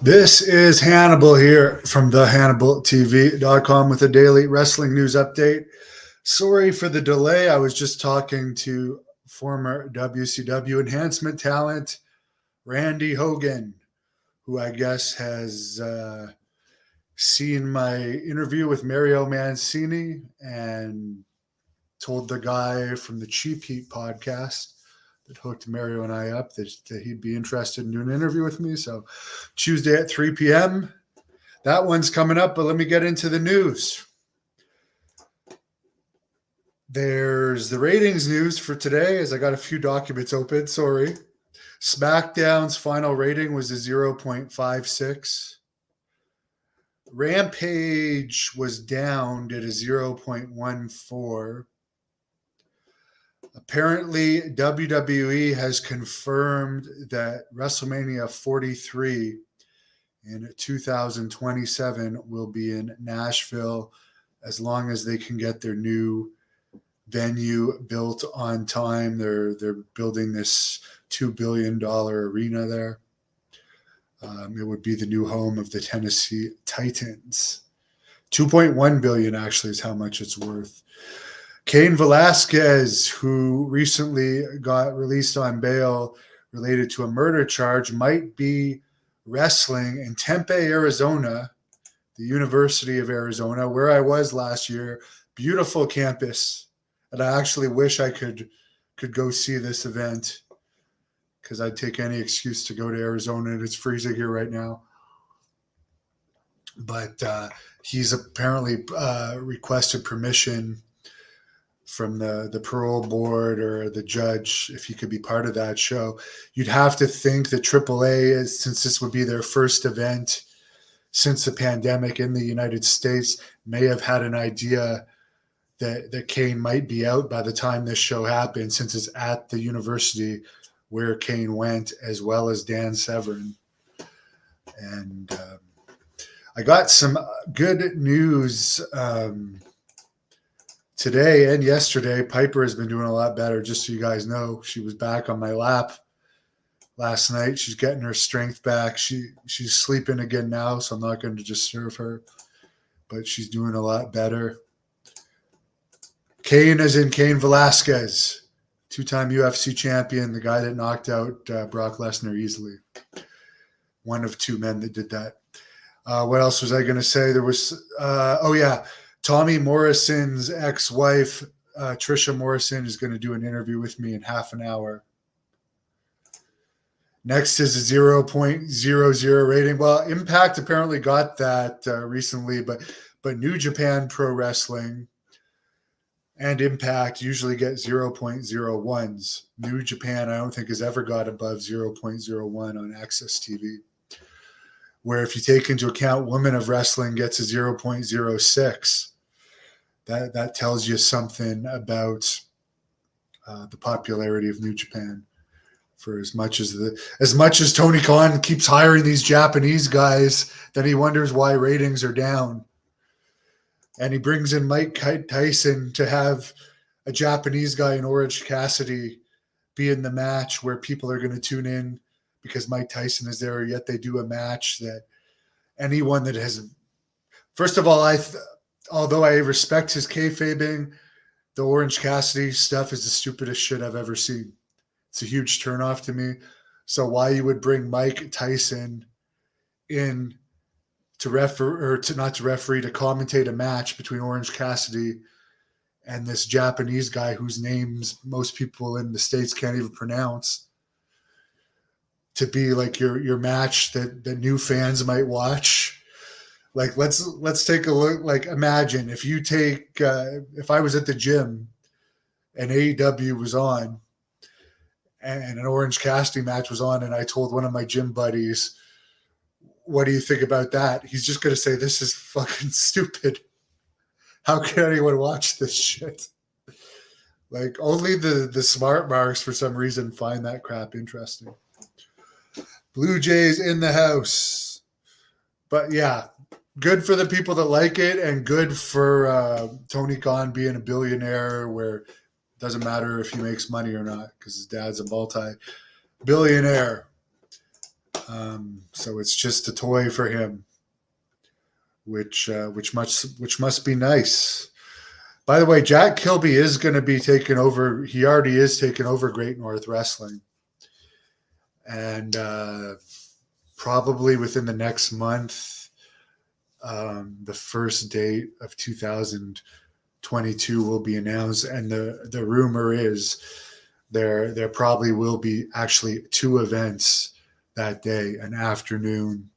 This is Hannibal here from thehannibaltv.com with a daily wrestling news update. Sorry for the delay. I was just talking to former WCW enhancement talent Randy Hogan, who I guess has seen my interview with Mario Mancini and told the guy from the Cheap Heat podcast that hooked Mario and I up that he'd be interested in doing an interview with me. So Tuesday at 3 p.m. That one's coming up, but let me get into the news. There's the ratings news for today, as I got a few documents open. Sorry. Smackdown's final rating was a 0.56. Rampage was downed at a 0.14. Apparently, WWE has confirmed that WrestleMania 43 in 2027 will be in Nashville as long as they can get their new venue built on time. They're building this $2 billion arena there. It would be the new home of the Tennessee Titans. $2.1 billion actually is how much it's worth. Cain Velasquez, who recently got released on bail related to a murder charge, might be wrestling in Tempe, Arizona, the University of Arizona, where I was last year. Beautiful campus. And I actually wish I could go see this event because I'd take any excuse to go to Arizona, and it's freezing here right now. But he's apparently requested permission from the parole board or the judge if he could be part of that show. You'd have to think that AAA, since this would be their first event since the pandemic in the United States, may have had an idea that Cain might be out by the time this show happened, since it's at the university where Cain went, as well as Dan Severn. And I got some good news today and yesterday. Piper has been doing a lot better, just so you guys know. She was back on my lap last night. She's getting her strength back. She's sleeping again now, so I'm not going to disturb her, but she's doing a lot better. Cain is in Cain Velasquez, two-time UFC champion, the guy that knocked out Brock Lesnar easily. One of two men that did that. What else was I going to say? There was, Tommy Morrison's ex-wife, Trisha Morrison, is going to do an interview with me in half an hour. Next is a 0.00 rating. Well, Impact apparently got that recently, but New Japan Pro Wrestling and Impact usually get 0.01s. New Japan, I don't think, has ever got above 0.01 on Access TV. Where if you take into account Women of Wrestling gets a 0.06. That tells you something about the popularity of New Japan. For as much as Tony Khan keeps hiring these Japanese guys, then he wonders why ratings are down. And he brings in Mike Tyson to have a Japanese guy in Orange Cassidy be in the match where people are going to tune in because Mike Tyson is there, yet they do a match that anyone that has... First of all, although I respect his kayfabing, the Orange Cassidy stuff is the stupidest shit I've ever seen. It's a huge turnoff to me. So why you would bring Mike Tyson in to commentate a match between Orange Cassidy and this Japanese guy whose names most people in the States can't even pronounce, to be like your match that new fans might watch. Like, let's take a look. Like, imagine if I was at the gym and AEW was on and an Orange Cassidy match was on, and I told one of my gym buddies, what do you think about that? He's just going to say, this is fucking stupid. How can anyone watch this shit? Like, only the smart marks for some reason find that crap interesting. Blue Jays in the house. But yeah, good for the people that like it, and good for Tony Khan being a billionaire where it doesn't matter if he makes money or not because his dad's a multi-billionaire. So it's just a toy for him, which must be nice. By the way, Jack Kilby is going to be taking over. He already is taking over Great North Wrestling, and probably within the next month, the first date of 2022 will be announced. And the rumor is there probably will be actually two events that day: an afternoon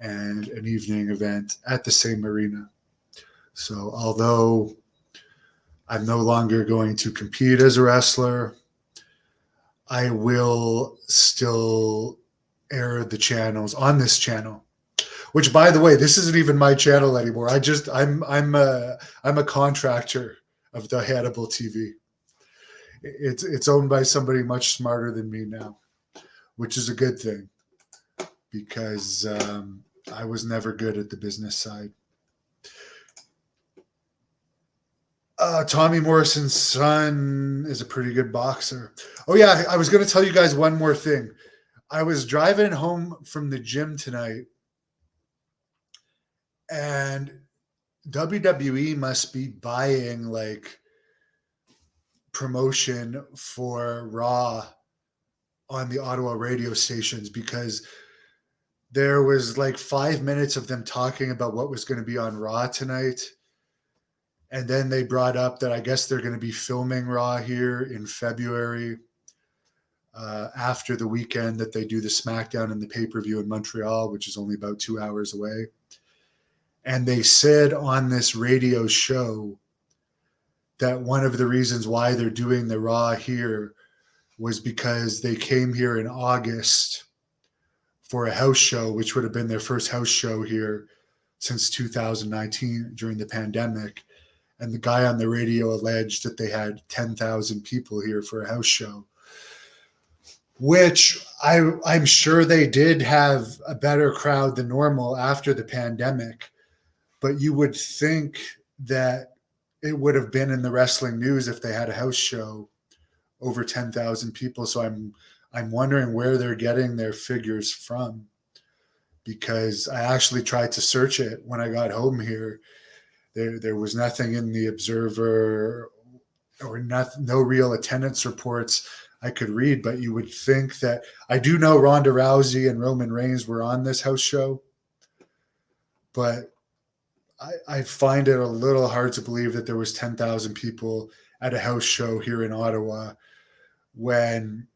and an evening event at the same arena. So although I'm no longer going to compete as a wrestler, I will still air the channels on this channel. Which, by the way, this isn't even my channel anymore. I'm a contractor of the Hannibal TV. It's owned by somebody much smarter than me now, which is a good thing because I was never good at the business side. Tommy Morrison's son is a pretty good boxer. Oh yeah, I was going to tell you guys one more thing. I was driving home from the gym tonight, and WWE must be buying like promotion for Raw on the Ottawa radio stations, because there was like 5 minutes of them talking about what was going to be on Raw tonight. And then they brought up that I guess they're going to be filming Raw here in February after the weekend that they do the Smackdown and the pay-per-view in Montreal, which is only about 2 hours away. And they said on this radio show that one of the reasons why they're doing the Raw here was because they came here in August for a house show, which would have been their first house show here since 2019 during the pandemic. And the guy on the radio alleged that they had 10,000 people here for a house show, which I'm sure they did have a better crowd than normal after the pandemic. But you would think that it would have been in the wrestling news if they had a house show over 10,000 people. So I'm wondering where they're getting their figures from, because I actually tried to search it when I got home here. There was nothing in the Observer or no real attendance reports I could read, but you would think that I do know Ronda Rousey and Roman Reigns were on this house show, but I find it a little hard to believe that there was 10,000 people at a house show here in Ottawa when